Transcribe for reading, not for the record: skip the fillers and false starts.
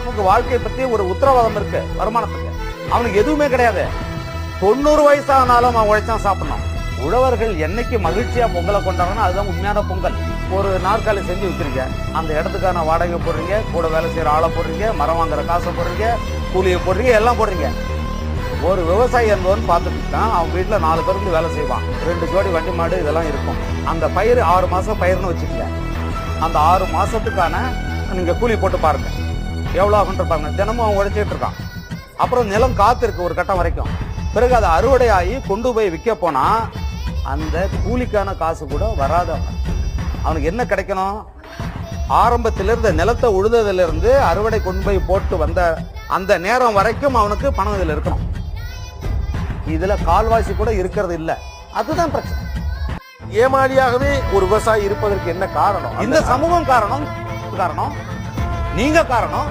நமக்கு வாழ்க்கையை பத்தி ஒரு உத்தரவாதம் இருக்கு, வருமானத்துக்கு. அவனுக்கு எதுவுமே கிடையாது. 90 வயசானாலும் அவன் உழைச்சான் சாப்பிடணும். உழவர்கள் என்னைக்கு மகிழ்ச்சியா பொங்கலை கொண்டாடுறோம்னா அதுதான் உண்மையான பொங்கல். ஒரு நாற்காலி செஞ்சு விற்கிறீங்க, அந்த இடத்துக்கான வாடகை போடுறீங்க, கூட வேலை செய்யற ஆளை போடுறீங்க, மரம் வாங்குற காசை போடுறீங்க, கூலியை போடுறீங்க, எல்லாம் போடுறீங்க. ஒரு விவசாயி என்பவன் பார்த்துட்டு இருக்கான், அவன் வீட்டுல 4 பேருக்கு வேலை செய்வான், 2 ஜோடி வண்டி மாடு இதெல்லாம் இருக்கும். அந்த பயிர் 6 மாசம் பயிர்னு வச்சுக்கல, அந்த 6 மாசத்துக்கான நீங்க கூலி போட்டு பாருங்க எவ்வளவு ஆகுன்ற பாருங்க. தினமும் அவன் உழைச்சிட்டு இருக்கான். அப்புறம் நிலம் காத்து இருக்கு ஒரு கட்டம் வரைக்கும். பிறகு அது அறுவடை ஆகி கொண்டு போய் விற்க போனா அந்த கூலிக்கான காசு கூட வராது. அவனுக்கு என்ன கிடைக்கணும்? ஆரம்பத்திலிருந்து நிலத்தை உழுததிலிருந்து அறுவடை கொண்டு போய் போட்டு வந்த அந்த நேரம் வரைக்கும் அவனுக்கு பணம் இதுல இருக்கணும். இதுல கால்வாசி கூட இருக்கிறது இல்ல. அதுதான் பிரச்சனை. ஏமாளியாகவே ஒரு விவசாயி இருப்பதற்கு என்ன காரணம்? இந்த சமூகம் காரணம், நீங்க காரணம்.